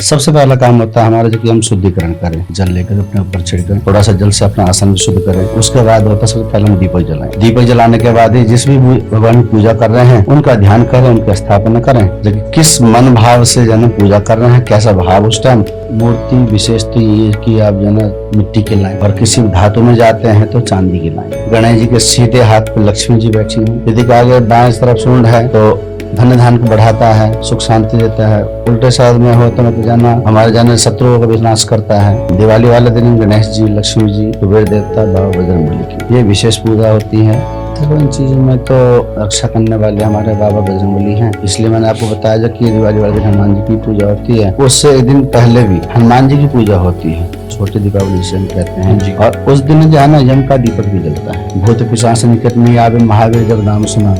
सबसे पहला काम होता है हमारा जो कि हम शुद्धिकरण करें, जल लेकर अपने ऊपर छिड़कें, थोड़ा सा जल से अपना आसन शुद्ध करें। उसके बाद होता है सबसे पहले हम दीपक जलाएं। दीपक जलाने के बाद ही जिस भी भगवान की पूजा कर रहे हैं उनका ध्यान करें, उनकी स्थापना करें, जो कि किस मन भाव से जो है पूजा कर रहे हैं, कैसा भाव उस टाइम। मूर्ति विशेष तो ये कि आप जो है मिट्टी की लाएं, और किसी धातु में जाते हैं तो चांदी की लाएं। गणेश जी के सीधे हाथ पे लक्ष्मी जी बैठी हैं, यदि आगे बाएं तरफ सूंड है तो धन धान को बढ़ाता है, सुख शांति देता है। उल्टे साइड में हो तो मतलब जाना हमारे जाने शत्रुओं का विनाश करता है। दिवाली वाले दिन गणेश जी, लक्ष्मी जी, कुबेर देवता, बाबा बजरंगबली की ये विशेष पूजा होती है। देखो इन चीजों में तो रक्षा करने वाले हमारे बाबा बजरंगबली हैं, इसलिए मैंने आपको बताया जो कि दिवाली वाले दिन हनुमान जी की पूजा होती है। उससे एक दिन पहले भी हनुमान जी की पूजा होती है, छोटी दीपावली जिसे हम कहते हैं जी। और उस दिन जो है ना यम का दीपक भी जलता है। भूत पिशाच निकट नहीं आवे, महावीर जब नाम सुना।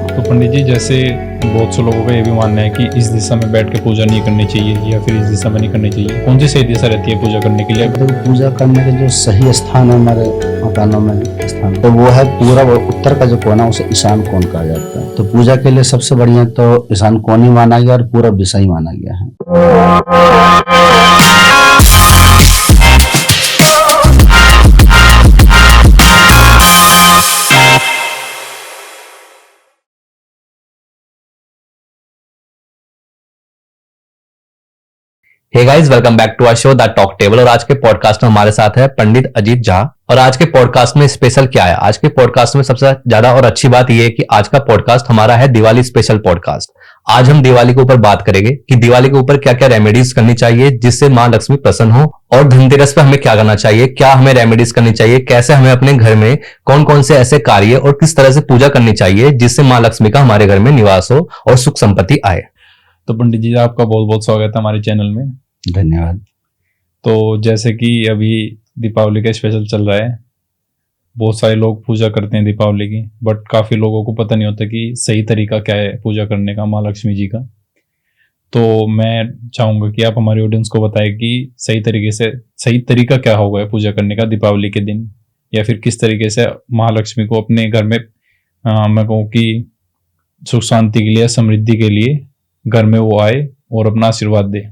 तो पंडित जी, जैसे बहुत से लोगों का ये भी मानना है कि इस दिशा में बैठ के पूजा नहीं करनी चाहिए या फिर इस दिशा में नहीं करनी चाहिए, कौन सी सही दिशा रहती है पूजा करने के लिए? तो पूजा करने के जो सही स्थान है हमारे मकानों में स्थान, तो वो है पूरा उत्तर का जो कोना, उसे ईशान कोण कहा जाता है। तो पूजा के लिए सबसे बढ़िया तो ईशान कोण ही माना गया और पूरा दिशा ही माना गया है। Hey guys, welcome back to our show the talk table. और आज के पॉडकास्ट में हमारे साथ है पंडित अजीत झा। और आज के पॉडकास्ट में स्पेशल क्या है? आज के पॉडकास्ट में सबसे ज्यादा और अच्छी बात यह है कि आज का पॉडकास्ट हमारा है दिवाली स्पेशल पॉडकास्ट। आज हम दिवाली के ऊपर बात करेंगे कि दिवाली के ऊपर क्या क्या रेमेडीज करनी चाहिए जिससे मां लक्ष्मी प्रसन्न हो, और धनतेरस पे हमें क्या करना चाहिए, क्या हमें रेमेडीज करनी चाहिए, कैसे हमें अपने घर में कौन कौन से ऐसे कार्य और किस तरह से पूजा करनी चाहिए जिससे मां लक्ष्मी का हमारे घर में निवास हो और सुख संपत्ति आए। तो पंडित जी, आपका बहुत बहुत स्वागत है हमारे चैनल में। धन्यवाद। तो जैसे कि अभी दीपावली का स्पेशल चल रहा है, बहुत सारे लोग पूजा करते हैं दीपावली की, बट काफ़ी लोगों को पता नहीं होता कि सही तरीका क्या है पूजा करने का माँ लक्ष्मी जी का। तो मैं चाहूँगा कि आप हमारे ऑडियंस को बताएं कि सही तरीका क्या होगा पूजा करने का दीपावली के दिन, या फिर किस तरीके से माँ लक्ष्मी को अपने घर में मैं कहूँ कि सुख शांति के लिए, समृद्धि के लिए घर में वो आए और अपना आशीर्वाद दे।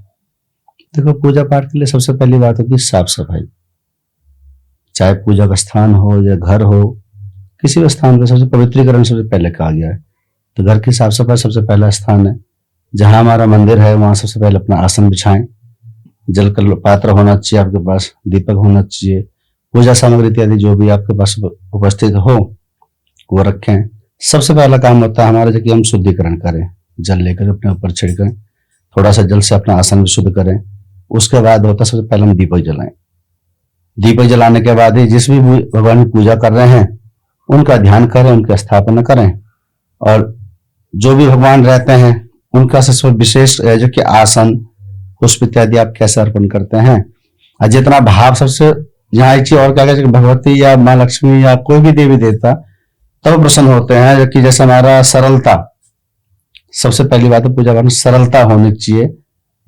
देखो, पूजा पाठ के लिए सबसे पहली बात होती है साफ सफाई। चाहे पूजा का स्थान हो या घर हो, किसी भी स्थान पर सबसे पवित्रीकरण सबसे पहले कहा गया है। तो घर की साफ सफाई सबसे पहला स्थान है। जहां हमारा मंदिर है वहां सबसे पहले अपना आसन बिछाएं, जल का पात्र होना चाहिए आपके पास, दीपक होना चाहिए, पूजा सामग्री इत्यादि जो भी आपके पास उपस्थित हो वो रखें। सबसे पहला काम होता है हमारा जो कि हम शुद्धिकरण करें, जल लेकर अपने ऊपर छिड़कें, थोड़ा सा जल से अपना आसन शुद्ध करें। उसके बाद होता है सबसे पहले हम दीपक जलाएं। दीपक जलाने के बाद ही जिस भी भगवान की पूजा कर रहे हैं उनका ध्यान करें, उनकी स्थापना करें, और जो भी भगवान रहते हैं उनका सबसे विशेष जो कि आसन, पुष्प इत्यादि आप कैसे अर्पण करते हैं, और जितना भाव सबसे यहाँ एक चीज और क्या कहते हैं, भगवती या माँ लक्ष्मी या कोई भी देवी देवता तब प्रसन्न होते हैं जो कि जैसे हमारा सरलता, सबसे पहली बात है पूजा करना सरलता होनी चाहिए,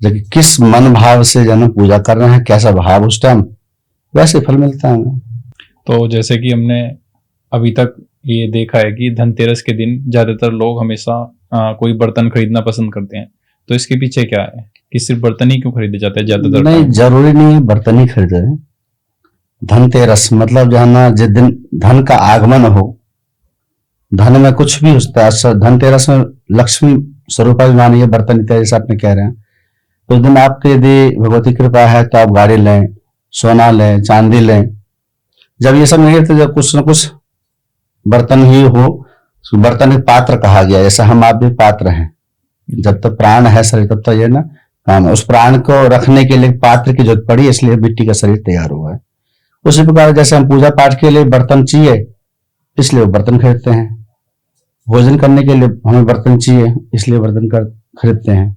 जो कि किस मन भाव से जन पूजा कर रहे हैं, कैसा भाव उस टाइम, वैसे फल मिलता है हमें। तो जैसे कि हमने अभी तक ये देखा है कि धनतेरस के दिन ज्यादातर लोग हमेशा कोई बर्तन खरीदना पसंद करते हैं, तो इसके पीछे क्या है कि सिर्फ बर्तन ही क्यों खरीदे जाते हैं ज्यादातर? नहीं, जरूरी नहीं है बर्तन ही खरीदे। धनतेरस मतलब जहाँ ना जिस दिन धन का आगमन हो, धन में कुछ भी होता है, धनतेरस में लक्ष्मी स्वरूपा भी मानिए, बर्तन इत्यादि जैसे आपने कह रहे हैं। तो उस दिन आपके यदि भगवती कृपा है तो आप गाड़ी लें, सोना लें, चांदी लें। जब ये सब नहीं है तो जब कुछ न कुछ बर्तन ही हो, बर्तन एक पात्र कहा गया, जैसे हम आप भी पात्र हैं। जब तक प्राण है शरीर तब तक ये ना काम है, उस प्राण को रखने के लिए पात्र की जरूरत पड़ी, इसलिए मिट्टी का शरीर तैयार हुआ है। उसी प्रकार जैसे हम पूजा पाठ के लिए बर्तन चाहिए इसलिए वो बर्तन खरीदते हैं, भोजन करने के लिए हमें बर्तन चाहिए इसलिए बर्तन खरीदते हैं।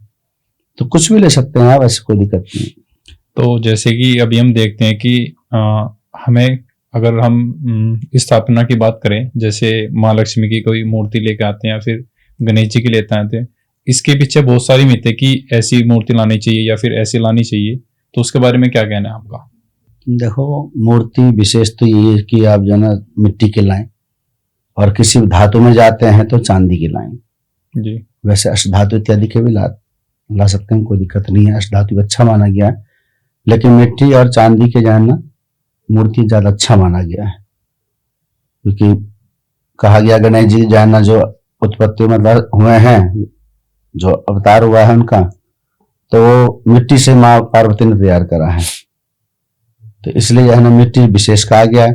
तो कुछ भी ले सकते हैं आप, ऐसी कोई दिक्कत नहीं। तो जैसे कि अभी हम देखते हैं कि हमें अगर हम स्थापना की बात करें, जैसे माँ लक्ष्मी की कोई मूर्ति लेके आते हैं या फिर गणेश जी की लेते आते हैं, इसके पीछे बहुत सारी मिथ है कि ऐसी मूर्ति लानी चाहिए या फिर ऐसी लानी चाहिए, तो उसके बारे में क्या कहना है आपका? देखो, मूर्ति विशेष तो ये है कि आप जो है मिट्टी के लाएं, और किसी धातु में जाते हैं तो चांदी की लाएं। जी। वैसे अष्टधातु इत्यादि के भी ला सकते हैं, कोई दिक्कत नहीं है, अष्ट धातु अच्छा माना गया है। लेकिन मिट्टी और चांदी के जो है ना मूर्ति ज्यादा अच्छा माना गया है, क्योंकि कहा गया गणेश जी जो है ना जो उत्पत्ति मतलब हुए हैं, जो अवतार हुआ है उनका, तो वो मिट्टी से माँ पार्वती ने तैयार करा है, तो इसलिए जो है ना मिट्टी विशेष कहा गया है।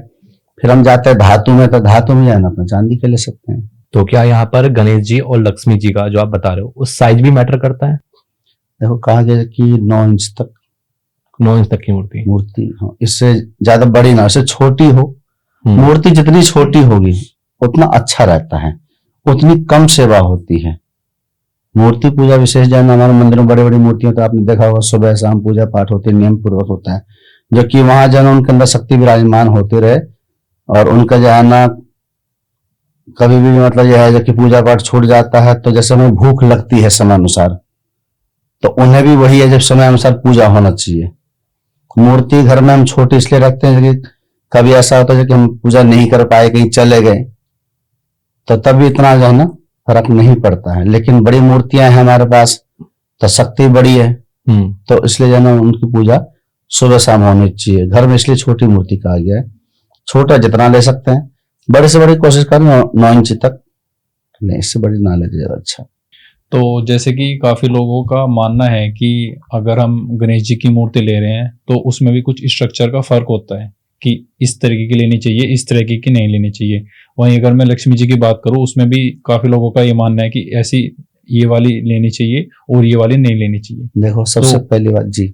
फिर हम जाते हैं धातु में, तो धातु में जो है ना अपना चांदी के ले सकते हैं। तो क्या यहाँ पर गणेश जी और लक्ष्मी जी का जो आप बता रहे हो उस साइज भी मैटर करता है? देखो कहा गया कि 9 इंच तक 9 इंच तक की मूर्ति? मूर्ति हाँ, इससे ज्यादा बड़ी ना, इससे छोटी हो। हम्म। मूर्ति जितनी छोटी होगी उतना अच्छा रहता है, उतनी कम सेवा होती है। मूर्ति पूजा विशेष जो है ना हमारे मंदिरों में बड़ी बड़ी मूर्तियां, तो आपने देखा होगा सुबह शाम पूजा पाठ होती है, नियम पूर्वक होता है, जबकि वहां जो है ना उनके अंदर शक्ति विराजमान होती रहे, और उनका जो है ना कभी भी मतलब यह है कि पूजा पाठ छूट जाता है, तो जैसे हमें भूख लगती है समय अनुसार, तो उन्हें भी वही है जब समय अनुसार पूजा होना चाहिए। मूर्ति घर में हम छोटी इसलिए रखते हैं कि कभी ऐसा होता है कि हम पूजा नहीं कर पाए, कहीं चले गए, तो तब भी इतना जो है ना फर्क नहीं पड़ता है। लेकिन बड़ी मूर्तियां हैं हमारे पास, तो शक्ति बड़ी है, तो इसलिए जो है ना उनकी पूजा सुबह शाम होनी चाहिए। घर में इसलिए छोटी मूर्ति कहा गया है, छोटा जितना ले सकते हैं, बड़े से बड़ी कोशिश करें 9 इंच तक लें, इससे बड़ी ना ले ज्यादा अच्छा। तो जैसे कि काफी लोगों का मानना है कि अगर हम गणेश जी की मूर्ति ले रहे हैं तो उसमें भी कुछ स्ट्रक्चर का फर्क होता है कि इस तरीके की लेनी चाहिए, इस तरीके की नहीं लेनी चाहिए। वहीं अगर मैं लक्ष्मी जी की बात करूं, उसमें भी काफी लोगों का ये मानना है कि ऐसी ये वाली लेनी चाहिए और ये वाली नहीं लेनी चाहिए। देखो सबसे तो- पहली बात जी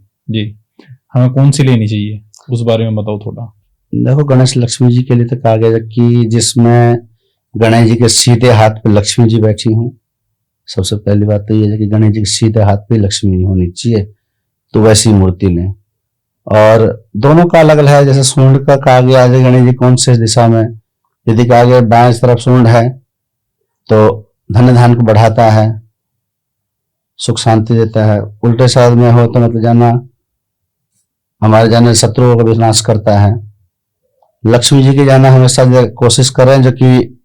हमें कौन सी लेनी चाहिए उस बारे में बताओ थोड़ा। देखो गणेश लक्ष्मी जी के लिए तो कहा गया कि जिसमें गणेश जी के सीधे हाथ पे लक्ष्मी जी बैठी हूँ। सबसे पहली बात तो ये है कि गणेश जी के सीधे हाथ पे लक्ष्मी जी होनी चाहिए, तो वैसी मूर्ति लें। और दोनों का अलग अलग है, जैसे सूंड का कहा गया है गणेश जी कौन से दिशा में, यदि कहा गया बाएं तरफ सूंड है तो धन धान को बढ़ाता है, सुख शांति देता है। उल्टे साइड में हो तो मतलब जाना हमारे जाने शत्रुओं का विनाश करता है। लक्ष्मी जी की जाना हमेशा कोशिश करें जो कि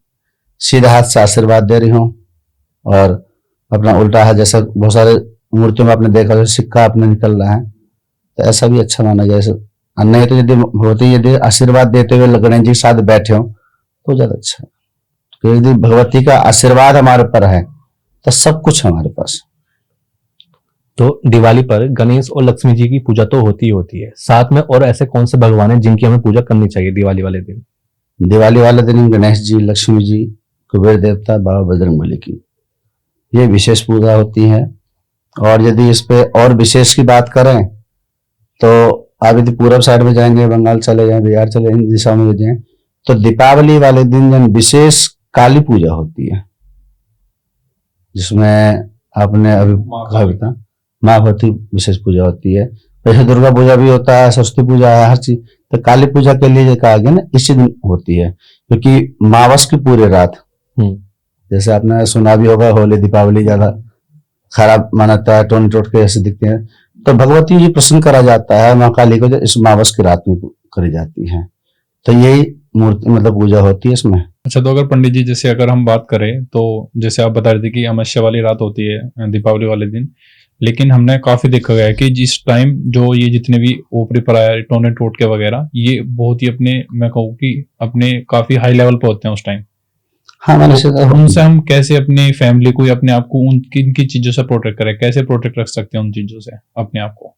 सीधे हाथ से आशीर्वाद दे रही हूँ, और अपना उल्टा हाथ, जैसा बहुत सारे मूर्तियों में आपने देखा सिक्का अपने निकल रहा है, तो ऐसा भी अच्छा माना जाए। नहीं तो यदि भगवती यदि आशीर्वाद देते हुए गणेश जी के साथ बैठे हो तो ज्यादा अच्छा है। तो यदि भगवती का आशीर्वाद हमारे पर है तो सब कुछ हमारे पास। तो दिवाली पर गणेश और लक्ष्मी जी की पूजा तो होती ही होती है, साथ में और ऐसे कौन से भगवान हैं जिनकी हमें पूजा करनी चाहिए दिवाली वाले दिन? दिवाली वाले दिन गणेश जी, लक्ष्मी जी, कुबेर देवता, बाबा बजरंगबली की ये विशेष पूजा होती है। और यदि इस पे और विशेष की बात करें तो आप यदि पूर्व साइड में जाएंगे, बंगाल चले जाएं, बिहार चले जाएं, इन दिशाओं में जाएं, तो दीपावली वाले दिन जब विशेष काली पूजा होती है, जिसमें आपने अभी कहा था माँ भगवती विशेष पूजा होती है। वैसे दुर्गा पूजा भी होता है, सरस्वती पूजा है, हर चीज। तो काली पूजा के लिए कहा गया ना इसी दिन होती है, क्योंकि मावस की पूरी रात, जैसे आपने सुना भी होगा होली दीपावली ज्यादा खराब मानता है, टोन टोट के ऐसे दिखते हैं, तो भगवती जी प्रसन्न करा जाता है माँ काली को, जो इस मावस की रात में करी जाती है। तो यही मूर्ति मतलब पूजा होती है इसमें। अच्छा, तो अगर पंडित जी जैसे अगर हम बात करें तो जैसे आप बता रहे थे कि अमावस्या वाली रात होती है दीपावली वाले दिन, लेकिन हमने काफी देखा गया है कि जिस टाइम जो ये जितने भी ओपरी पराया टोने टोटके वगैरह ये बहुत ही अपने, मैं कहूँ कि अपने काफी हाई लेवल पे होते हैं उस टाइम। हाँ मैंने तो उनसे हम कैसे अपनी फैमिली को या अपने आप को उन किन की चीजों से प्रोटेक्ट करें, कैसे प्रोटेक्ट रख सकते हैं उन चीजों से अपने आप को?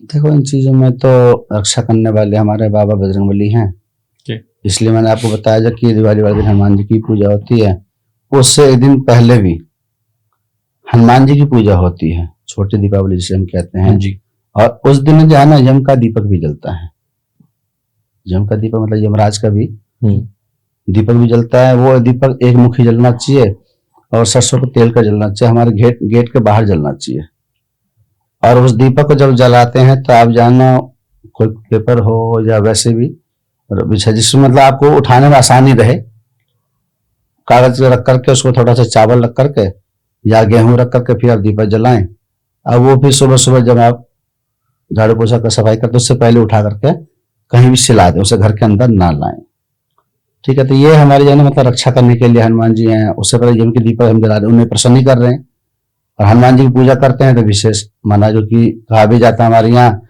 देखो इन चीजों में तो रक्षा करने वाले हमारे बाबा बजरंगबली हैं, इसलिए मैंने आपको बताया जब कि दिवाली वाले दिन हनुमान जी की पूजा होती है। उससे एक दिन पहले भी हनुमान जी की पूजा होती है, छोटी दीपावली जिसे हम कहते हैं जी। और उस दिन जो है ना यम का दीपक भी जलता है। यम का दीपक मतलब यमराज का भी दीपक भी जलता है। वो दीपक एक मुखी जलना चाहिए और सरसों के तेल का जलना चाहिए, हमारे गेट के बाहर जलना चाहिए। और उस दीपक को जब जलाते हैं तो आप जानना कोई पेपर हो या वैसे भी जिसमें मतलब आपको उठाने में आसानी रहे, कागज रख करके उसको थोड़ा सा चावल रख करके या गेहूं रख करके फिर आप दीपक जलाएं। अब वो भी सुबह सुबह जब आप झाड़ू पोछा कर सफाई करते उससे पहले उठा करके कहीं भी सिला दें, उसे घर के अंदर ना लाएं। ठीक है, तो ये हमारी जो है मतलब रक्षा करने के लिए हनुमान जी हैं। उससे पहले जिनके दीपक हम जला रहे हैं उन्हें प्रसन्न कर रहे हैं, और हनुमान जी की पूजा करते हैं तो विशेष माना, जो कि कहा भी जाता है हमारे यहाँ,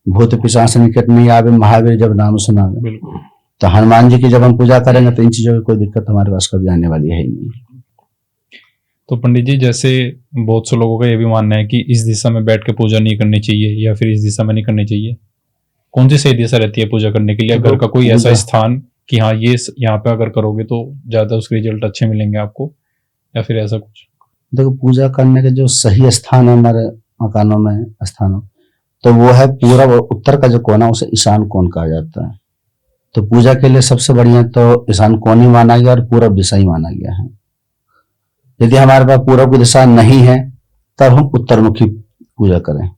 भूत पिशाच निकट नहीं आवे, महावीर जब नाम सुनावे। बिल्कुल। तो हनुमान जी की जब हम पूजा करेंगे तो इन चीजों की कोई दिक्कत हमारे पास कभी आने वाली है ही नहीं। तो पंडित जी, जैसे बहुत से लोगों का ये भी मानना है कि इस दिशा में बैठ के पूजा नहीं करनी चाहिए या फिर इस दिशा में नहीं करनी चाहिए, कौन सी सही दिशा रहती है पूजा करने के लिए? देखो, घर का कोई ऐसा पूजा- स्थान कि हाँ ये यहाँ पे अगर करोगे तो ज्यादा उसके रिजल्ट अच्छे मिलेंगे आपको, या फिर ऐसा कुछ? देखो, पूजा करने के जो सही स्थान है हमारे मकानों में स्थानों, तो वो है पूरब और उत्तर का जो कोना, उसे ईशान कोण कहा जाता है। तो पूजा के लिए सबसे बढ़िया तो ईशान कोण ही माना गया और पूरब दिशा ही माना गया है। यदि हमारे पास पूरब की दिशा नहीं है तब हम उत्तरमुखी पूजा करें।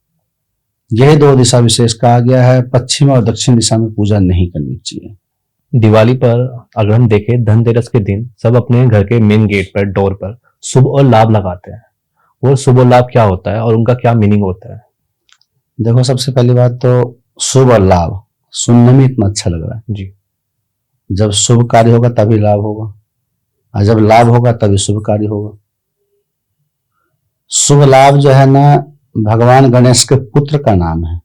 यही दो दिशा विशेष कहा गया है। पश्चिम और दक्षिण दिशा में पूजा नहीं करनी चाहिए। दिवाली पर अगर हम देखें, धनतेरस के दिन सब अपने घर के मेन गेट पर, डोर पर शुभ और लाभ लगाते हैं। वो शुभ और लाभ क्या होता है और उनका क्या मीनिंग होता है? देखो, सबसे पहली बात तो शुभ और लाभ सुनने में इतना अच्छा लग रहा है। जी। जब शुभ कार्य होगा तभी लाभ होगा, और जब लाभ होगा तभी शुभ कार्य होगा। शुभ लाभ जो है ना, भगवान गणेश के पुत्र का नाम है।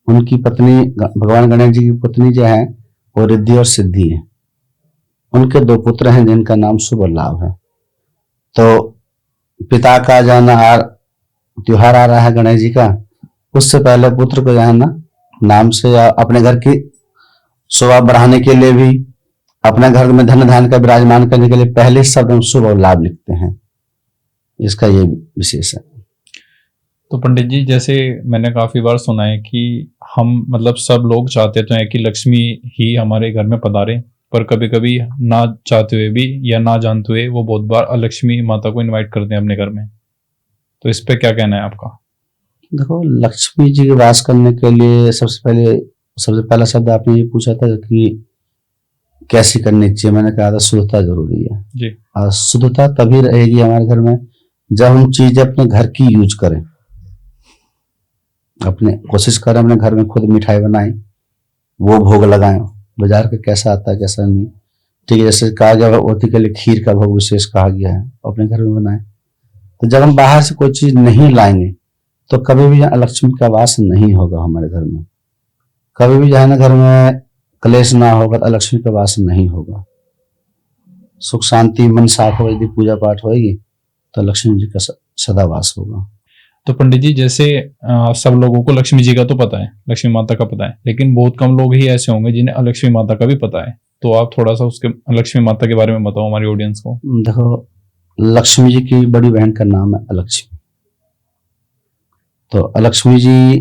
उनकी पत्नी, भगवान गणेश जी की पत्नी जो है वो रिद्धि और सिद्धि है। उनके दो पुत्र हैं जिनका नाम शुभ और लाभ है। तो पिता का जो है ना त्योहार आ रहा है गणेश जी का, उससे पहले पुत्र को जो है ना नाम से या अपने घर की शोभा बढ़ाने के लिए भी, अपने घर में धन धान्य का विराजमान करने के लिए पहले शब्द हम शुभ और लाभ लिखते हैं। इसका ये विशेष है। तो पंडित जी, जैसे मैंने काफी बार सुना है कि हम मतलब सब लोग चाहते तो हैं कि लक्ष्मी ही हमारे घर में पधारे, पर कभी कभी ना चाहते हुए भी या ना जानते हुए वो बहुत बार अलक्ष्मी माता को इनवाइट करते हैं अपने घर में। तो इस पे क्या कहना है आपका? देखो, लक्ष्मी जी के वास करने के लिए सबसे पहला शब्द आपने ये पूछा था कि कैसी करनी चाहिए। मैंने कहा था शुद्धता जरूरी है जी। और शुद्धता तभी रहेगी हमारे घर में जब हम चीजें अपने घर की यूज करें। अपने कोशिश करें अपने घर में खुद मिठाई बनाएं, वो भोग लगाएं। बाजार का कैसा आता है कैसा नहीं, ठीक है। जैसे कहा गया भगवती के लिए खीर का भोग विशेष कहा गया है, अपने घर में बनाएं। तो जब हम बाहर से कोई चीज नहीं लाएंगे तो कभी भी लक्ष्मी का वास नहीं होगा हमारे घर में। कभी भी जो है ना घर में क्लेश ना होगा तो लक्ष्मी का वास नहीं होगा। सुख शांति मन साफ होगा, यदि पूजा पाठ होगी तो लक्ष्मी जी का सदा वास होगा। तो पंडित जी, जैसे सब लोगों को लक्ष्मी जी का तो पता है, लक्ष्मी माता का पता है, लेकिन बहुत कम लोग ही ऐसे होंगे जिन्हें अलक्ष्मी माता का भी पता है। तो आप थोड़ा सा उसके लक्ष्मी माता के बारे में बताओ हमारी ऑडियंस को। देखो, लक्ष्मी जी की बड़ी बहन का नाम है अलक्ष्मी। तो अलक्ष्मी जी,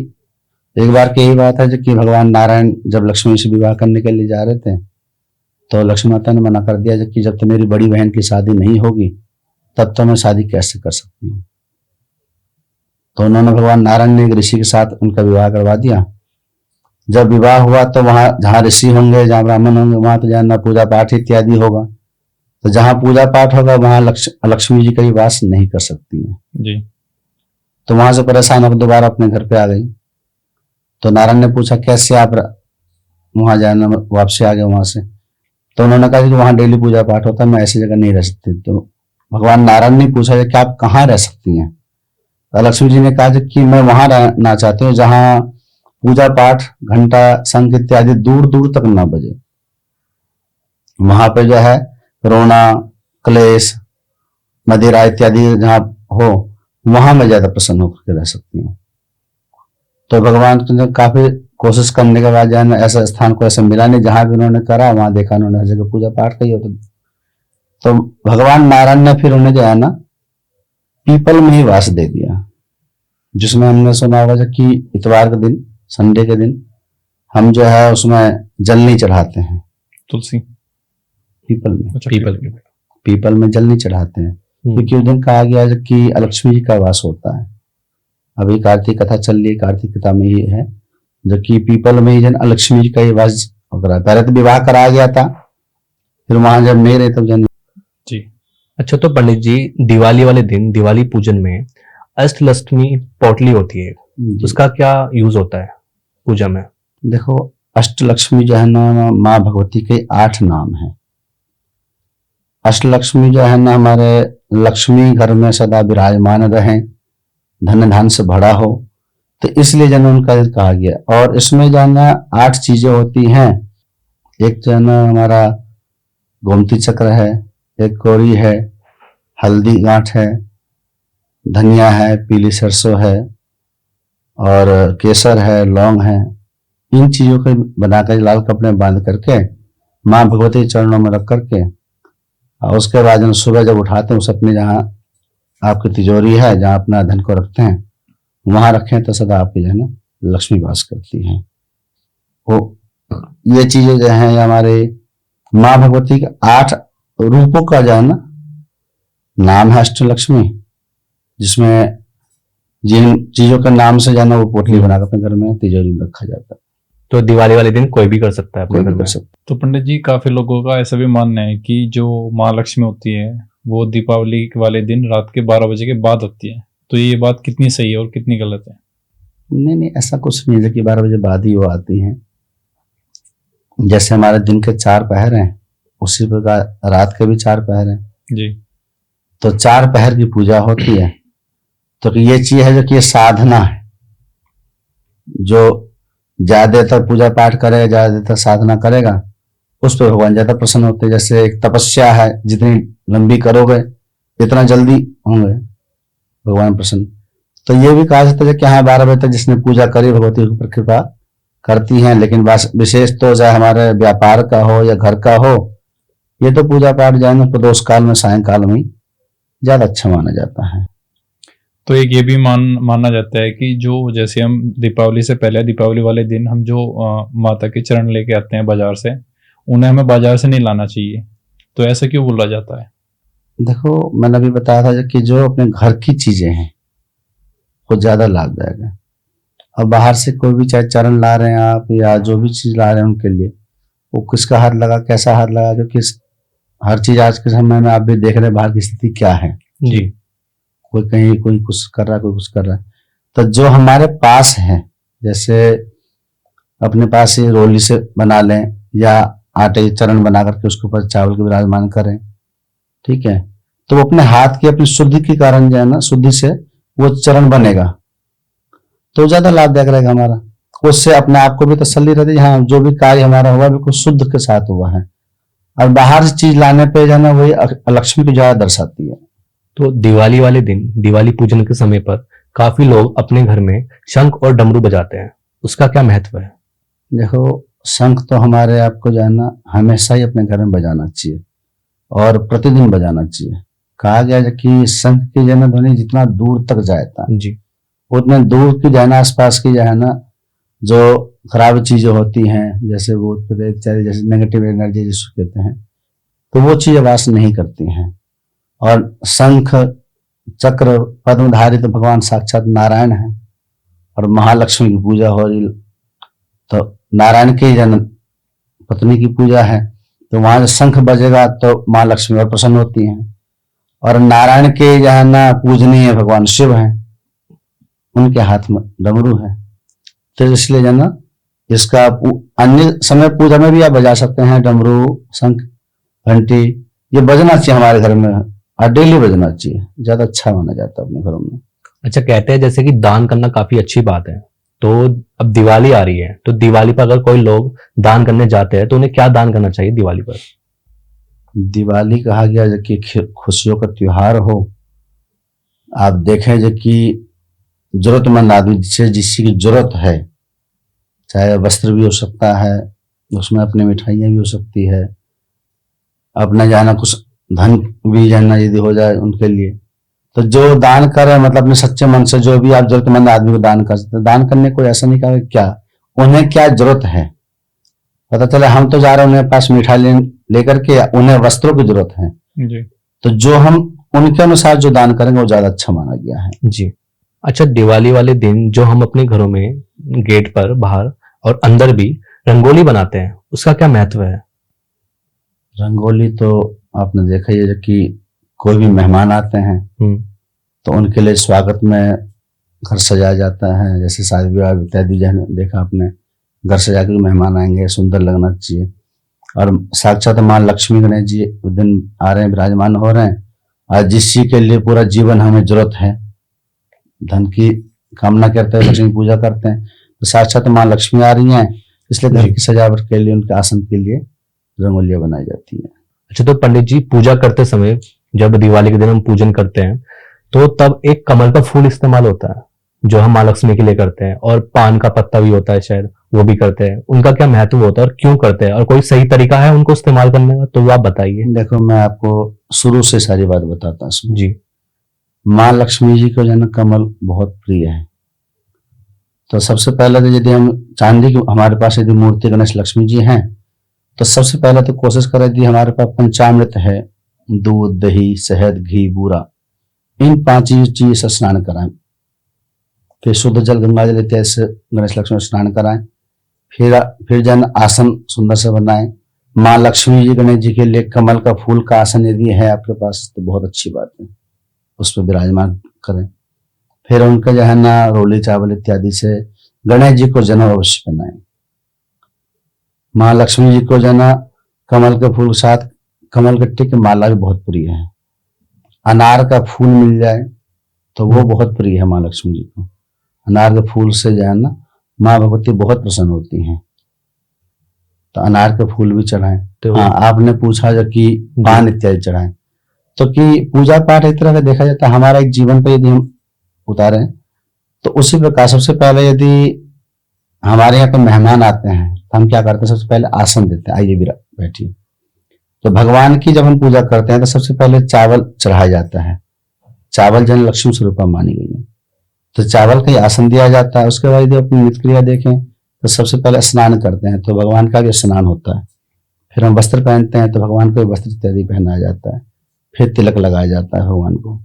एक बार की यही बात है जब कि भगवान नारायण जब लक्ष्मी से विवाह करने के लिए जा रहे थे तो लक्ष्मी माता ने मना कर दिया कि जब तक मेरी बड़ी बहन की शादी नहीं होगी तब तो मैं शादी कैसे कर सकती हूँ। तो उन्होंने भगवान नारायण ने एक ऋषि के साथ उनका विवाह करवा दिया। जब विवाह हुआ तो वहां जहाँ ऋषि होंगे, जहाँ ब्राह्मण होंगे, वहां तो जहाँ पूजा पाठ इत्यादि होगा। तो जहाँ पूजा पाठ होगा वहां लक्ष्मी जी का ही वास नहीं कर सकती है जी। तो वहां से परेशान होकर दोबारा अपने घर पे आ गई। तो नारायण ने पूछा कैसे आप वहां जाना वापसी आ गए वहां से। तो उन्होंने कहा कि वहां डेली पूजा पाठ होता है, मैं ऐसी जगह नहीं रह सकती। तो भगवान नारायण ने पूछा कि आप कहाँ रह सकती हैं। तो लक्ष्मी जी ने कहा कि मैं वहां रहना चाहती हूँ जहां पूजा पाठ घंटा शंख इत्यादि दूर दूर तक ना बजे। वहां पे जो है रोना क्लेश मदिरा इत्यादि जहां हो, वहां मैं ज्यादा प्रसन्न होकर रह सकती हूँ। तो भगवान ने काफी कोशिश करने के बाद जो है ऐसा स्थान को ऐसा मिला नहीं, जहां भी उन्होंने करा वहां देखा उन्होंने हर जगह पूजा पाठ का ही होता। तो भगवान नारायण ने फिर उन्हें जो है ना पीपल में ही वास दे दिया, जिसमें हमने सुना होगा कि इतवार के दिन, संडे के दिन हम जो है उसमें जल नहीं चढ़ाते हैं। तुलसी? पीपल में। अच्छा, पीपल में जल नहीं चढ़ाते हैं क्योंकि उस दिन कहा गया कि लक्ष्मी जी का वास होता है। अभी कार्तिक कथा चल रही है, कार्तिक कथा में ये है जो कि पीपल में ही जन लक्ष्मी जी का ही वास होगा। पहले तो विवाह कराया गया था, फिर वहां जब नहीं रहे तब जन। जी। अच्छा, तो पंडित जी, दिवाली वाले दिन दिवाली पूजन में अष्टलक्ष्मी पोटली होती है, उसका क्या यूज होता है पूजा में? देखो, अष्टलक्ष्मी जो है ना माँ भगवती के 8 नाम है। अष्टलक्ष्मी जो है ना हमारे लक्ष्मी घर में सदा विराजमान रहें, धन धान से भरा हो, तो इसलिए जन उनका कहा गया। और इसमें जो है ना 8 चीजें होती हैं। एक जो है ना हमारा गोमती चक्र है, एक कौड़ी है, हल्दी गांठ है, धनिया है, पीली सरसों है, और केसर है, लौंग है। इन चीजों को बनाकर लाल कपड़े बांध करके माँ भगवती के चरणों में रख करके, और उसके बाद जब सुबह जब उठाते हैं उस अपने जहाँ आपकी तिजोरी है, जहाँ अपना धन को रखते हैं, वहां रखें तो सदा आपकी जो है ना लक्ष्मी वास करती हैं। वो ये चीजें जो हैं हमारे माँ भगवती के 8 रूपों का जो है ना नाम है अष्टलक्ष्मी, जिसमें जिन चीजों के नाम से जो है ना वो पोटली बनाकर अपने घर में तिजोरी में रखा जाता है। तो दिवाली वाले दिन कोई भी कर सकता है अपने कोई घर भी में। कर सकता तो पंडित जी, काफी लोगों का ऐसा भी मानना है कि जो माँ लक्ष्मी होती है वो दीपावली वाले दिन रात के 12 बजे के बाद आती है, तो ये बात कितनी सही है और कितनी गलत है? है। नहीं, ऐसा कुछ नहीं है कि 12 बजे बाद ही वो आती हैं। जैसे हमारे दिन के 4 पहर हैं, उसी प्रकार रात के भी 4 पहर हैं। जी। तो 4 पहर की पूजा होती है। तो ये चीज है जो कि ये साधना है। जो ज्यादातर पूजा पाठ करेगा, ज्यादातर साधना करेगा, उस पर भगवान ज्यादा प्रसन्न होते हैं। जैसे एक तपस्या है, जितनी लंबी करोगे इतना जल्दी होंगे भगवान प्रसन्न। तो ये भी कहा जाता है कि हाँ 12 बजे तक जिसने पूजा करी भगवती के ऊपर कृपा करती हैं। लेकिन बस विशेष तो चाहे हमारे व्यापार का हो या घर का हो, ये तो पूजा पाठ जाए प्रदोष काल में, सायंकाल में ज्यादा अच्छा माना जाता है। तो एक ये भी माना जाता है कि जो जैसे हम दीपावली से पहले, दीपावली वाले दिन हम जो माता के चरण लेके आते हैं बाजार से, उन्हें हमें बाजार से नहीं लाना चाहिए। तो ऐसा क्यों बोला जाता है? देखो, मैंने अभी बताया था कि जो अपने घर की चीजें हैं वो ज्यादा लाभदायक है। अब बाहर से कोई भी चाहे चरण ला रहे हैं आप या जो भी चीज ला रहे हैं उनके लिए, वो किसका हाथ लगा, कैसा हाथ लगा, क्योंकि हर चीज आज के समय में आप भी देख रहे हैं बाहर की स्थिति क्या है। जी। कोई कहीं कोई कुछ कर रहा है, कोई कुछ कर रहा है। तो जो हमारे पास है, जैसे अपने पास ही रोली से बना लें या आटे के चरण बना करके उसके ऊपर चावल के विराजमान करें, ठीक है, तो वो अपने हाथ की अपनी शुद्धि के कारण जो है ना, शुद्धि से वो चरण बनेगा तो ज्यादा लाभदायक रहेगा हमारा। उससे अपने आप को भी तसल्ली रहती है, हाँ जो भी कार्य हमारा हुआ बिल्कुल शुद्ध के साथ हुआ है। और बाहर से चीज लाने पे जो है ना वही लक्ष्मी की ज्यादा दर्शाती है। तो दिवाली वाले दिन, दिवाली पूजन के समय पर काफी लोग अपने घर में शंख और डमरू बजाते हैं, उसका क्या महत्व है? देखो, शंख तो हमारे आपको जो है ना हमेशा ही अपने घर में बजाना चाहिए और प्रतिदिन बजाना चाहिए। कहा गया है कि शंख की जो है ना ध्वनि जितना दूर तक जाता है, जी। उतने दूर की जो है ना आसपास की जो है ना जो खराब चीजें होती हैं, जैसे भूत प्रेत इत्यादि, जैसे नेगेटिव एनर्जी जिसको कहते हैं, तो वो चीजें वास नहीं करती हैं। और शंख चक्र पद्मधारी तो भगवान साक्षात नारायण है, और महालक्ष्मी की पूजा हो रही तो नारायण की जन पत्नी की पूजा है, तो वहां जो शंख बजेगा तो माँ लक्ष्मी और प्रसन्न होती हैं। और नारायण के जो है ना पूजनीय भगवान शिव हैं, उनके हाथ में डमरू है। तो इसलिए जो ना इसका अन्य समय पूजा में भी आप बजा सकते हैं डमरू, शंख, घंटी। ये बजना चाहिए हमारे घर में और डेली बजना चाहिए, ज्यादा अच्छा माना जाता है अपने घरों में। अच्छा, कहते हैं जैसे कि दान करना काफी अच्छी बात है, तो अब दिवाली आ रही है, तो दिवाली पर अगर कोई लोग दान करने जाते हैं तो उन्हें क्या दान करना चाहिए दिवाली पर? दिवाली कहा गया जो कि खुशियों का त्योहार हो। आप देखें जो कि जरूरतमंद आदमी जिसे जिसकी जरूरत है, चाहे वस्त्र भी हो सकता है, उसमें अपनी मिठाइयाँ भी हो सकती है, अपना जाना कुछ धन भी जाना यदि हो जाए उनके लिए, तो जो दान करे मतलब अपने सच्चे मन से जो भी आप जरूरतमंद आदमी को दान कर सकते हैं। दान करने को ऐसा नहीं कहा क्या उन्हें क्या जरूरत है, पता चले हम तो जा रहे हैं उन्हें पास मिठाई लेकर के, उन्हें वस्त्रों की जरूरत है, जी। तो जो हम उनके अनुसार जो दान करेंगे वो ज्यादा अच्छा माना गया है। जी। अच्छा, दिवाली वाले दिन जो हम अपने घरों में गेट पर, बाहर और अंदर भी रंगोली बनाते हैं, उसका क्या महत्व है? रंगोली तो आपने देखा ही है कि कोई भी मेहमान आते हैं तो उनके लिए स्वागत में घर सजाया जाता है। जैसे शादी विवाह इत्यादि देखा आपने, घर सजा के मेहमान आएंगे, सुंदर लगना चाहिए। और साक्षात माँ लक्ष्मी गणेश जी उस दिन आ रहे हैं, विराजमान हो रहे हैं, आज जिस चीज के लिए पूरा जीवन हमें जरूरत है, धन की कामना करते हैं, लक्ष्मी पूजा करते हैं, तो साक्षात माँ लक्ष्मी आ रही हैं, इसलिए घर की सजावट के लिए, उनके आसन के लिए रंगोलियां बनाई जाती है। अच्छा, तो पंडित जी पूजा करते समय, जब दिवाली के दिन हम पूजन करते हैं, तो तब एक कमल का फूल इस्तेमाल होता है जो हम माँ लक्ष्मी के लिए करते हैं, और पान का पत्ता भी होता है शायद, वो भी करते हैं। उनका क्या महत्व होता है और क्यों करते हैं, और कोई सही तरीका है उनको इस्तेमाल करने का, तो वो आप बताइए। देखो, मैं आपको शुरू से सारी बात बताता हूँ जी। माँ लक्ष्मी जी को जो है ना कमल बहुत प्रिय है। तो सबसे पहले तो यदि हम चांदी की हमारे पास यदि मूर्ति गणेश लक्ष्मी जी हैं, तो सबसे पहले तो कोशिश करें यदि हमारे पास पंचामृत है, दूध, दही, शहद, घी, बूरा, इन 5 चीज से स्नान कराएं। फिर शुद्ध जल, गंगा जल इत्यादि से गणेश लक्ष्मी स्नान कराएं। फिर जन आसन सुंदर से बनाएं। माँ लक्ष्मी जी गणेश जी के लिए कमल का फूल का आसन यदि है आपके पास तो बहुत अच्छी बात है, उस पर विराजमान करें। फिर उनका जो है ना रोली चावल इत्यादि से गणेश जी को जनेऊ अवश्य बनाएं। माँ लक्ष्मी जी को जो है ना कमल के फूल के साथ कमल गट्टे की माला भी बहुत प्रिय है। अनार का फूल मिल जाए तो वो बहुत प्रिय है माँ लक्ष्मी जी को। अनार के फूल से जो है ना माँ भगवती बहुत प्रसन्न होती हैं, तो अनार के फूल भी चढ़ाएं। तो हाँ, आपने पूछा जो कि पान इत्यादि चढ़ाएं, तो कि पूजा पाठ एक तरह का देखा जाता है हमारा एक जीवन पे यदि हम उतारें, तो उसी प्रकार सबसे पहले यदि हमारे यहाँ पे मेहमान आते हैं तो हम क्या करते हैं, सबसे पहले आसन देते हैं, आइए बैठिए। तो भगवान की जब हम पूजा करते हैं तो सबसे पहले चावल चढ़ाया जाता है। चावल जन लक्ष्मी स्वरूपा मानी गई है, तो चावल का ही आसन दिया जाता है। उसके बाद यदि अपनी नित्य क्रिया देखें तो सबसे पहले स्नान करते हैं, तो भगवान का भी स्नान होता है। फिर हम वस्त्र पहनते हैं, तो भगवान को वस्त्र इत्यादि पहनाया जाता है। फिर तिलक लगाया जाता है भगवान को।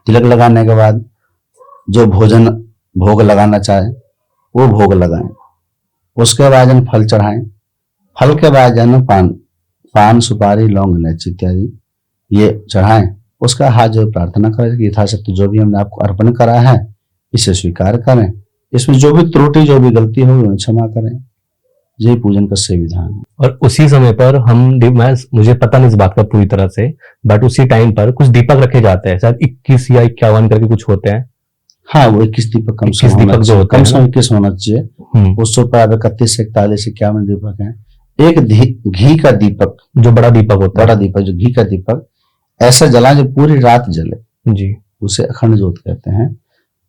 तिलक लगाने के बाद जो भोजन भोग लगाना चाहे वो भोग लगाएं। उसके बाद जन फल चढ़ाएं। फल के बाद जन पान, सुपारी, लौंग, इलायची इत्यादि ये चढ़ाएं। उसका हाथ जो प्रार्थना करें कि यथाशक्ति जो भी हमने आपको अर्पण करा है इसे स्वीकार करें, इसमें जो भी त्रुटि जो भी गलती हो उन्हें क्षमा करें। यही पूजन का सही विधान है। और उसी समय पर मुझे पता नहीं इस बात का पूरी तरह से, बट उसी टाइम पर कुछ दीपक रखे जाते हैं, शायद 21 या 51 करके कुछ होते हैं। हाँ, वो 21 दीपक कम से 21 दीपक जो होते कम हैं से ना? 21 होना चाहिए। उस पर 31 से 41 से 51 दीपक हैं। एक घी का दीपक, जो बड़ा दीपक होता बड़ा दीपक, जो घी का दीपक ऐसा जला जो पूरी रात जले, है जी। उसे अखंड ज्योत कहते हैं,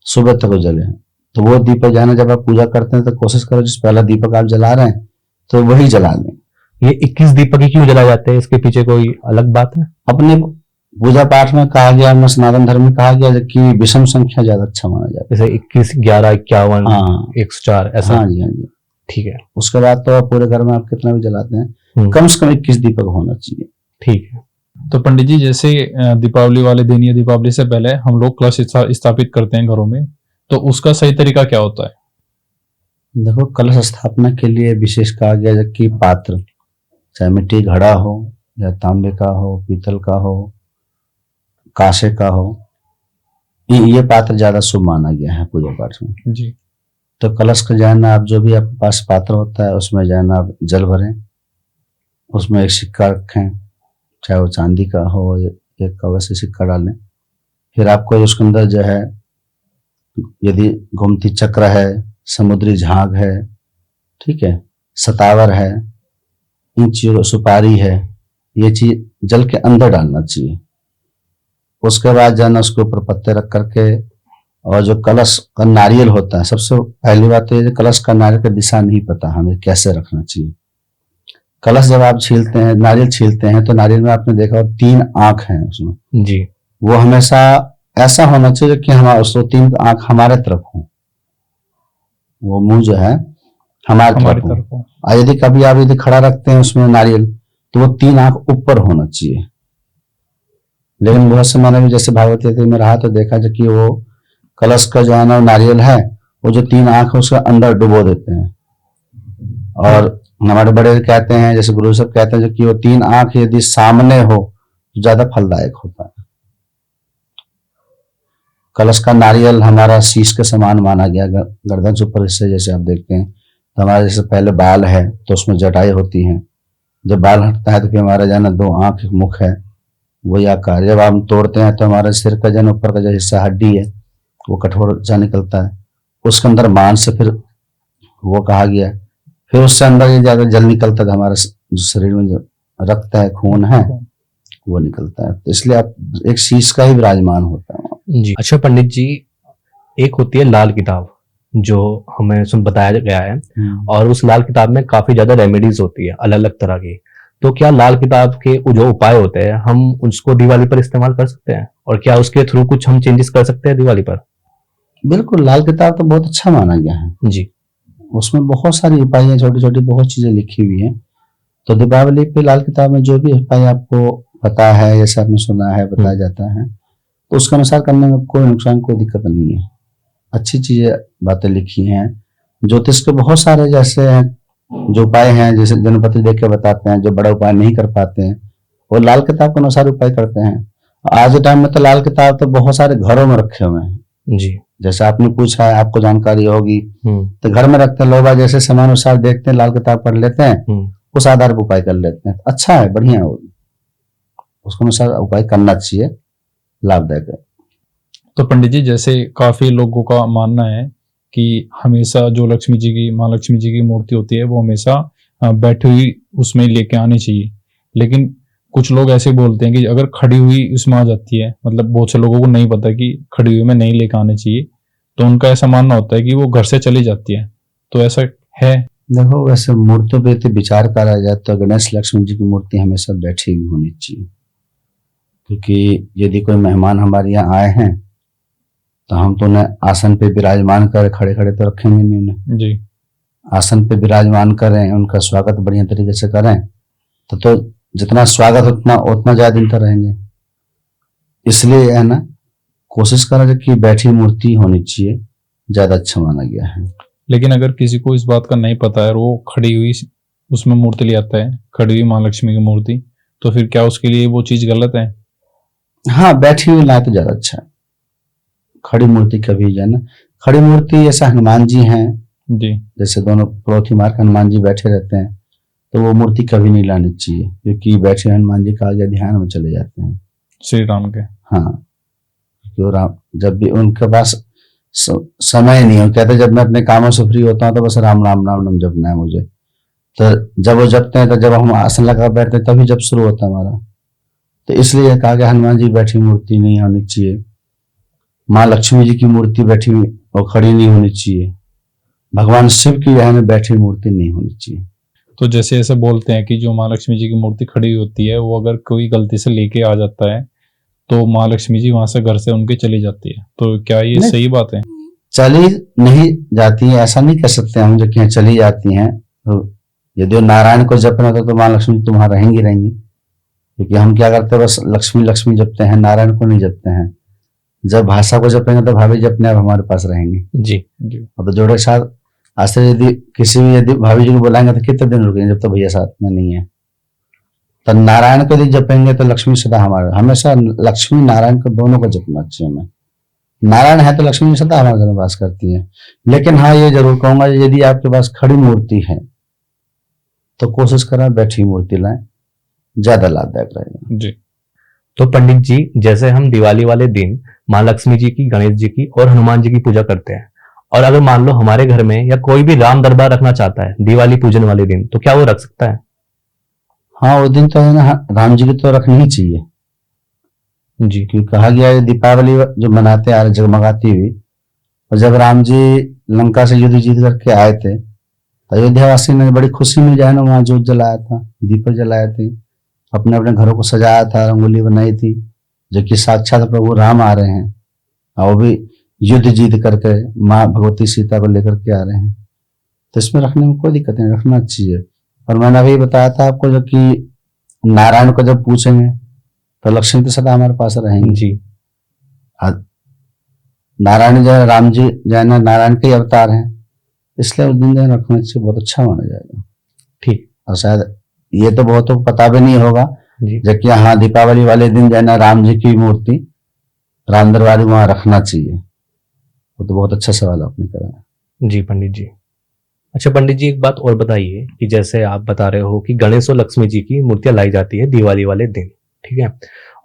सुबह तक वो जले। तो वो दीपक जो है ना, जब आप पूजा करते हैं तो कोशिश करो जिस पहला दीपक आप जला रहे हैं तो वही जला लें। ये 21 दीपक ही क्यों जलाए जाते हैं, इसके पीछे कोई अलग बात है? अपने पूजा पाठ में कहा गया, हमें सनातन धर्म में कहा गया कि विषम संख्या ज्यादा अच्छा माना जाता जैसे 21, 11, 51, हाँ। 104 है। ऐसा? हाँ जी, हाँ जी। ठीक है, उसके बाद तो पूरे घर में आप कितना भी जलाते हैं, कम से कम 21 दीपक होना चाहिए। ठीक है। तो पंडित जी, जैसे दीपावली वाले दिन या दीपावली से पहले हम लोग कलश स्थापित करते हैं घरों में, तो उसका सही तरीका क्या होता है? देखो, कलश स्थापना के लिए विशेष कहा गया है कि पात्र, चाहे मिट्टी घड़ा हो या तांबे का हो, पीतल का हो, कांसे का हो, ये पात्र ज्यादा शुभ माना गया है पूजा पाठ में। जी। तो कलश का जो है ना, आप जो भी आपके पास पात्र होता है उसमें जो है ना आप जल भरें, उसमें एक सिक्का रखें, चाहे वो चांदी का हो, एक कवच से सिक्का डालें। फिर आपको उसके अंदर जो है यदि गोमती चक्र है, समुद्री झाग है, ठीक है, सतावर है, इन चीजों, सुपारी है, ये चीज जल के अंदर डालना चाहिए। उसके बाद जो है ना उसके ऊपर पत्ते रख करके, और जो कलश का नारियल होता है, सबसे पहली बात तो ये कलश का नारियल की दिशा नहीं पता हमें कैसे रखना चाहिए। कलश जब आप छीलते हैं, नारियल छीलते हैं, तो नारियल में आपने देखा 3 आंख हैं उसमें जी। वो हमेशा ऐसा होना चाहिए कि हमारा उसको 3 आंख हमारे तरफ हो, वो मुंह जो है हमारे तरफ हो। और यदि कभी आप यदि खड़ा रखते हैं उसमें नारियल, तो वो 3 आंख ऊपर होना चाहिए। लेकिन बहुत से मैंने भी जैसे भागवत में रहा तो देखा जो कि वो कलश का जो है ना नारियल है, वो जो 3 आंख है उसके अंदर डुबो देते हैं। और हमारे बड़े कहते हैं, जैसे गुरु साहब कहते हैं, जो कि वो 3 आंख यदि सामने हो तो ज्यादा फलदायक होता है। कलश का नारियल हमारा शीश के समान माना गया, गर्दन से ऊपर हिस्से जैसे आप देखते हैं, तो हमारे जैसे पहले बाल है तो उसमें जटाएं होती हैं, जब बाल हटता है तो फिर हमारा जो है ना 2 आंख, एक मुख है, वही आकार। जब हम तोड़ते हैं तो हमारे सिर का जो ऊपर का जो हिस्सा हड्डी है वो कठोर सा निकलता है, उसके अंदर मांस से फिर वो कहा गया है। फिर उससे अंदर ये ज्यादा जल निकलता है, हमारे जो शरीर में जो रक्त है, खून है, वो निकलता है। तो इसलिए आप एक शीश का ही विराजमान होता है वहाँ। जी। अच्छा पंडित जी, एक होती है लाल किताब जो हमें सुन बताया गया है, और उस लाल किताब में काफी ज्यादा रेमेडीज होती है अलग अलग तरह की। तो क्या लाल किताब के जो उपाय होते हैं हम उसको दिवाली पर इस्तेमाल कर सकते हैं, और क्या उसके थ्रू कुछ हम चेंजेस कर सकते हैं दिवाली पर? बिल्कुल, लाल किताब तो बहुत अच्छा माना गया है जी। उसमें बहुत सारी उपाय हैं, छोटी छोटी बहुत चीजें लिखी हुई हैं। तो दीपावली पे लाल किताब में जो भी उपाय आपको पता है, जैसे आपने सुना है, बताया जाता है, तो उसके अनुसार करने में कोई नुकसान, कोई दिक्कत नहीं है। अच्छी चीजें बातें लिखी हैं। ज्योतिष के बहुत सारे जैसे हैं जो उपाय हैं, जैसे गणपति देख के बताते हैं, जो बड़ा उपाय नहीं कर पाते हैं वो लाल किताब के अनुसार उपाय करते हैं। आज के टाइम में तो लाल किताब तो बहुत सारे घरों में रखे हुए हैं। जी। जैसे आपने पूछा है, आपको जानकारी होगी, हम्म। तो घर में रखते हैं लोग, जैसे समय अनुसार देखते हैं, लाल किताब पढ़ लेते हैं, उस आधार पर उपाय कर लेते हैं। अच्छा है, बढ़िया है, उसके अनुसार उपाय करना चाहिए, लाभदायक है। तो पंडित जी, जैसे काफी लोगों का मानना है कि हमेशा जो लक्ष्मी जी की, माँ लक्ष्मी जी की मूर्ति होती है वो हमेशा बैठी हुई उसमें लेके आनी चाहिए, लेकिन कुछ लोग ऐसे बोलते हैं कि अगर खड़ी हुई उसमें आ जाती है, मतलब बहुत से लोगों को नहीं पता कि खड़ी हुई में नहीं लेके आनी चाहिए, तो उनका ऐसा मानना होता है कि वो घर से चली जाती है। तो ऐसा है? देखो, वैसे मूर्तियों पे विचार करा जाए तो गणेश लक्ष्मी जी की मूर्ति हमेशा बैठी हुई होनी चाहिए, क्योंकि यदि कोई मेहमान हमारे यहाँ आए हैं तो हम तो उन्हें आसन पे विराजमान कर, खड़े खड़े तो रखेंगे नहीं उन्हें जी। आसन पे विराजमान करें, उनका स्वागत बढ़िया तरीके से करें, तो जितना स्वागत उतना उतना ज्यादा दिन तक रहेंगे। इसलिए है ना, कोशिश करें कि बैठी मूर्ति होनी चाहिए, ज्यादा अच्छा माना गया है। लेकिन अगर किसी को इस बात का नहीं पता है और वो खड़ी हुई उसमें मूर्ति ले आता है, खड़ी हुई माँ लक्ष्मी की मूर्ति, तो फिर क्या उसके लिए वो चीज गलत है? हाँ, बैठी हुई लाए तो ज्यादा अच्छा है। खड़ी मूर्ति कभी जो है ना, खड़ी मूर्ति जैसे हनुमान जी हैं जी। जैसे दोनों पड़ोसी मार्ग हनुमान जी बैठे रहते हैं, तो वो मूर्ति कभी नहीं लानी चाहिए, क्योंकि बैठे हनुमान जी का आगे ध्यान में चले जाते हैं श्री राम के। हाँ, क्यों राम, जब भी उनके पास समय नहीं हो, कहते जब मैं अपने कामों से फ्री होता हूँ तो बस राम राम राम नाम जपना है मुझे। तो जब वो जपते हैं, तो जब हम आसन लगा बैठते हैं तभी जब शुरू होता है हमारा। तो इसलिए कहा गया हनुमान जी बैठी मूर्ति नहीं होनी चाहिए, माँ लक्ष्मी जी की मूर्ति बैठी और खड़ी नहीं होनी चाहिए, भगवान शिव की यहाँ में बैठी मूर्ति नहीं होनी चाहिए। तो जैसे ऐसे बोलते हैं कि जो माँ लक्ष्मी जी की मूर्ति खड़ी होती है वो अगर कोई गलती से लेके आ जाता है तो माँ लक्ष्मी जी वहां से घर से उनके चली जाती है, तो क्या ये सही बात है? चली नहीं जाती है ऐसा नहीं कह सकते हम, जो कि चली जाती हैं। तो यदि वो नारायण को जपना तो माँ लक्ष्मी तुम्हारा रहेंगी, क्योंकि हम क्या करते हैं, बस लक्ष्मी लक्ष्मी जपते हैं, नारायण को नहीं जपते हैं। जब भाषा को जपेंगे तो भाभी जी अपने आप हमारे पास रहेंगे। जी। और तो जोड़े के साथ आज से यदि किसी भी यदि भाभी जी को बुलाएंगे तो कितने दिन रुकेंगे, जब तक भैया साथ में नहीं है। तो नारायण को यदि जपेंगे तो लक्ष्मी सदा हमारे, हमेशा लक्ष्मी नारायण को दोनों को जपना चाहिए हमें। नारायण है तो लक्ष्मी सदा हमारे घर में वास करती है। लेकिन हाँ, ये जरूर कहूंगा, यदि आपके पास खड़ी मूर्ति है तो कोशिश करें बैठी मूर्ति लाएं, ज्यादा लाभदायक रहेगा। जी। तो पंडित जी, जैसे हम दिवाली वाले दिन माँ लक्ष्मी जी की, गणेश जी की और हनुमान जी की पूजा करते हैं, और अगर मान लो हमारे घर में या कोई भी राम दरबार रखना चाहता है दिवाली पूजन वाले दिन, तो क्या वो रख सकता है? हाँ, वो दिन तो है ना, राम जी की तो रखनी ही चाहिए जी। क्योंकि कहा गया है दीपावली जो मनाते आ रहे जगमगाती हुई, और जब राम जी लंका से युद्ध जीत करके आए थे तो अयोध्यावासी ने बड़ी खुशी में जो है ना वहां जोत जलाया था, दीपक जलाए थे, अपने अपने घरों को सजाया था, रंगोली बनाई थी, जो कि साक्षात प्रभु राम आ रहे हैं और वो भी युद्ध जीत करके माँ भगवती सीता को लेकर के आ रहे हैं। तो इसमें रखने में कोई दिक्कत नहीं, रखना चाहिए। और मैंने अभी बताया था आपको जो कि नारायण को जब पूछेंगे तो लक्ष्मी तो सदा हमारे पास रहेंगे। जी। नारायण जो है, राम जी जो है ना नारायण के अवतार हैं, इसलिए उस दिन जो है रखना चाहिए, बहुत अच्छा माना जाएगा। ठीक। और शायद ये तो बहुत को पता भी नहीं होगा, जी। जबकि हाँ दीपावली वाले दिन जो है ना राम जी की मूर्ति राम दरबार वहां रखना चाहिए। वो तो बहुत अच्छा सवाल आपने करा। जी पंडित जी। अच्छा पंडित जी, एक बात और बताइए कि जैसे आप बता रहे हो कि गणेश और लक्ष्मी जी की मूर्तियां लाई जाती है दिवाली वाले दिन, ठीक है।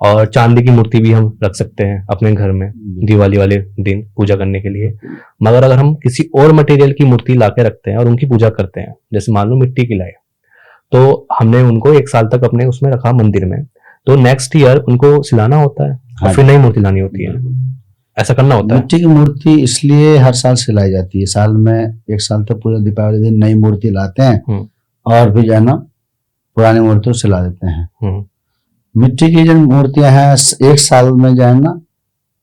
और चांदी की मूर्ति भी हम रख सकते हैं अपने घर में दिवाली वाले दिन पूजा करने के लिए। मगर अगर हम किसी और मटेरियल की मूर्ति लाके रखते हैं और उनकी पूजा करते हैं, जैसे मान लो मिट्टी की लाए, तो हमने उनको 1 साल तक अपने उसमें रखा मंदिर में, तो नेक्स्ट ईयर उनको सिलाना होता है और फिर नई मूर्ति लानी होती है, ऐसा करना होता है। मिट्टी की मूर्ति इसलिए हर साल सिलाई जाती है, साल में 1 साल तक पूजा दीपावली दिन नई मूर्ति लाते हैं और फिर जो है ना पुरानी मूर्ति को सिला देते हैं। मिट्टी की जो मूर्तियां हैं 1 साल में जो है ना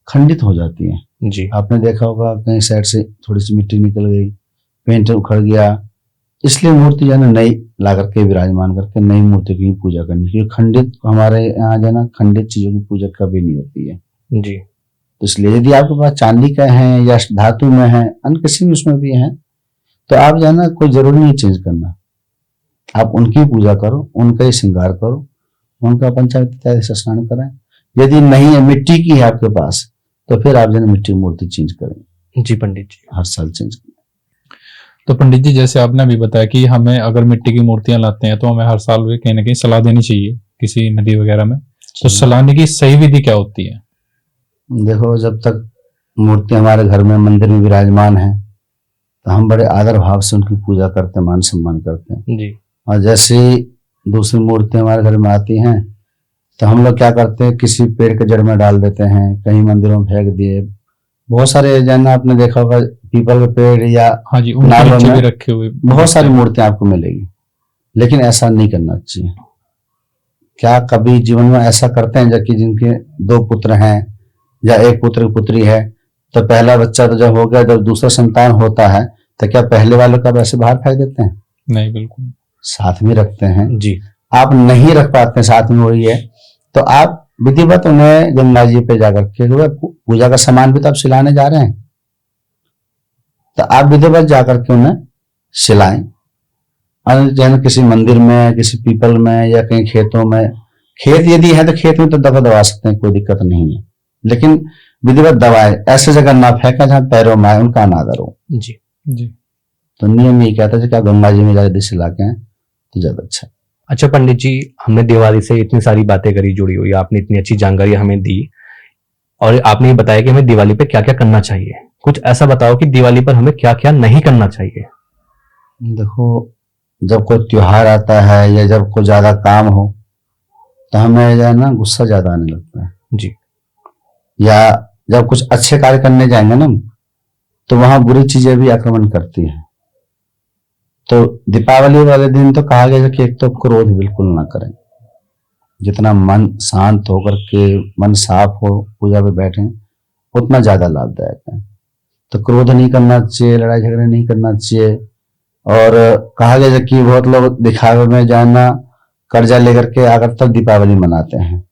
खंडित हो जाती हैं जी। आपने देखा होगा कहीं साइड से थोड़ी सी मिट्टी निकल गई, पेंट उखड़ गया, इसलिए मूर्ति जो है ना नई ला करके विराजमान करके नई मूर्ति की पूजा करनी चाहिए। खंडित हमारे यहाँ जो है ना खंडित चीजों की पूजा कभी नहीं होती है जी। तो इसलिए यदि आपके पास चांदी का है या धातु में है अन्य किसी भी उसमें भी है तो आप जो है ना कोई जरूरी नहीं चेंज करना, आप उनकी पूजा करो, उनका ही श्रृंगार करो, उनका पंचामृत इत्यादि से स्नान करें। यदि नहीं है मिट्टी की है आपके पास तो फिर आप जो है मिट्टी की मूर्ति चेंज करें। जी पंडित जी, हर साल चेंज करें। तो पंडित जी जैसे आपने अभी बताया कि हमें अगर मिट्टी की मूर्तियां लाते हैं तो हमें हर साल वे कहीं ना कहीं सलाह देनी चाहिए किसी नदी वगैरह में, तो सलाने की सही विधि क्या होती है? देखो जब तक मूर्ति हमारे घर में मंदिर में विराजमान है तो हम बड़े आदर भाव से उनकी पूजा करते हैं, मान सम्मान करते हैं जी। और जैसे दूसरी मूर्ति हमारे घर में आती हैं तो हम लोग क्या करते हैं किसी पेड़ के जड़ में डाल देते हैं, कहीं मंदिरों में फेंक दिए। बहुत सारे जन आपने देखा होगा पीपल के पेड़ या हाँ जी, उनके नीचे भी रखे हुए बहुत सारी मूर्तियां आपको मिलेगी, लेकिन ऐसा नहीं करना चाहिए। क्या कभी जीवन में ऐसा करते हैं जबकि जिनके 2 पुत्र हैं या 1 पुत्र की पुत्री है तो पहला बच्चा तो जब हो गया, जब दूसरा संतान होता है तो क्या पहले वाले का वैसे बाहर फेंक देते हैं? नहीं, बिल्कुल साथ में रखते हैं जी। आप नहीं रख पाते हैं साथ में वही है तो आप विधिवत उन्हें गंगा जी पे जाकर के पूजा का सामान भी तो आप सिलाने जा रहे हैं तो आप विधिवत जाकर के उन्हें सिलाएं। और किसी मंदिर में, किसी पीपल में या कहीं खेतों में, खेत यदि है तो खेत में तो दबा सकते हैं, कोई दिक्कत नहीं है, लेकिन विधिवत दवाएं ऐसे जगह ना फेंका जहां पैरों में आए, उनका अनादर हो। जी जी। तो नियम ये कहता है कि आप गंगा जी में जाकर सिला के आए तो ज्यादा अच्छा। अच्छा पंडित जी, हमने दिवाली से इतनी सारी बातें करी जुड़ी हुई, आपने इतनी अच्छी जानकारी हमें दी और आपने ये बताया कि हमें दिवाली पे क्या क्या करना चाहिए। कुछ ऐसा बताओ कि दिवाली पर हमें क्या क्या नहीं करना चाहिए। देखो जब कोई त्योहार आता है या जब कोई ज्यादा काम हो तो हमें जो है ना गुस्सा ज्यादा आने लगता है जी। या जब कुछ अच्छे कार्य करने जाएंगे ना तो वहां बुरी चीजें भी आक्रमण करती हैं। तो दीपावली वाले दिन तो कहा गया कि एक तो क्रोध बिल्कुल ना करें, जितना मन शांत होकर के मन साफ हो पूजा पे बैठे उतना ज्यादा लाभदायक है। तो क्रोध नहीं करना चाहिए, लड़ाई झगड़े नहीं करना चाहिए। और कहा गया कि बहुत लोग दिखावे में जाना कर्जा लेकर के आकर तब दीपावली मनाते हैं,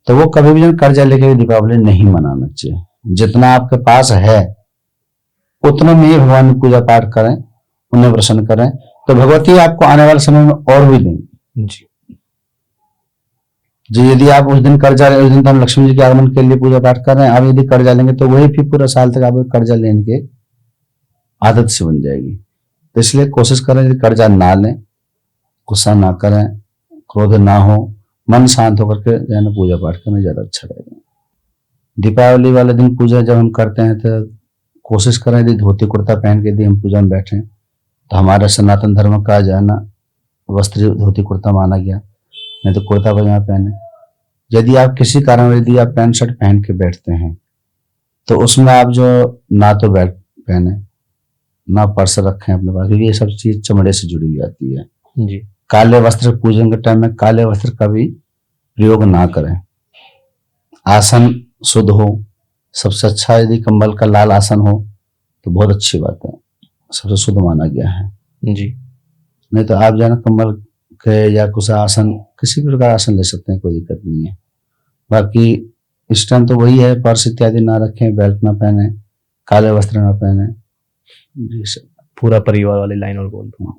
तो वो कभी भी कर्जा लेकर दीपावली नहीं मनाना चाहिए। जितना आपके पास है उतने में ही भगवान की पूजा पाठ करें, उन्हें प्रसन्न करें, तो भगवती आपको आने वाले समय में और भी देंगे जी। जी। यदि आप उस दिन कर्जा उस दिन तो हम लक्ष्मी जी के आगमन के लिए पूजा पाठ कर रहे हैं, आप यदि कर्जा लेंगे तो वही फिर पूरा साल तक आपको कर्जा लेने की आदत से बन जाएगी। तो इसलिए कोशिश करें यदि कर्जा ना लें, गुस्सा ना करें, क्रोध ना हो, मन शांत होकर के जाना पूजा पाठ करना ज्यादा अच्छा रहेगा। दीपावली वाले दिन पूजा जब हम करते हैं तो कोशिश करें यदि धोती कुर्ता पहन के यदि हम पूजा में बैठे तो हमारा सनातन धर्म का जाना वस्त्र धोती कुर्ता माना गया, नहीं तो कुर्ता पजामा पहने। यदि आप किसी कारण यदि आप पैंट शर्ट पहन के बैठते हैं तो उसमें आप जो ना तो बैग पहने ना पर्स रखें अपने पास, क्योंकि ये सब चीज चमड़े से जुड़ी हुई आती है जी। काले वस्त्र पूजन के टाइम में काले वस्त्र का भी प्रयोग ना करें। आसन शुद्ध हो, सबसे अच्छा यदि कंबल का लाल आसन हो तो बहुत अच्छी बात है, सबसे शुद्ध माना गया है जी। नहीं तो आप जाना कंबल के या कुछ आसन किसी भी प्रकार आसन ले सकते हैं, कोई दिक्कत नहीं है। बाकी इस टाइम तो वही है, पर्स इत्यादि ना रखें, बेल्ट ना पहने, काले वस्त्र ना पहने जी सर। पूरा परिवार वाली लाइन और बोल दूं।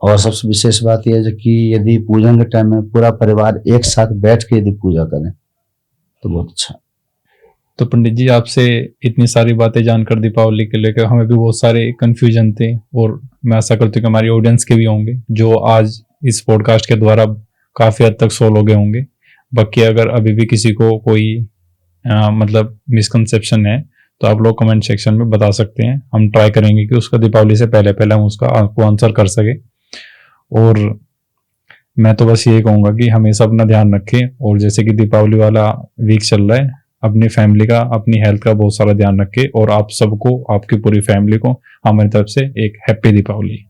और सबसे विशेष बात यह है कि यदि पूजन के टाइम में पूरा परिवार एक साथ बैठ के यदि पूजा करें तो बहुत अच्छा। तो पंडित जी आपसे इतनी सारी बातें जानकर दीपावली के लेकर हमें भी बहुत सारे कंफ्यूजन थे, और मैं आशा करती हूँ कि हमारी ऑडियंस के भी होंगे जो आज इस पॉडकास्ट के द्वारा काफ़ी हद तक सोल्व हो गए होंगे। बाकी अगर अभी भी किसी को कोई मतलब मिसकंसेप्शन है तो आप लोग कमेंट सेक्शन में बता सकते हैं। हम ट्राई करेंगे कि उसका दीपावली से पहले पहले हम उसका आपको आंसर कर सके। और मैं तो बस ये कहूँगा कि हमेशा अपना ध्यान रखें, और जैसे कि दीपावली वाला वीक चल रहा है, अपनी फैमिली का, अपनी हेल्थ का बहुत सारा ध्यान रखें। और आप सबको, आपकी पूरी फैमिली को हमारी तरफ से एक हैप्पी दीपावली।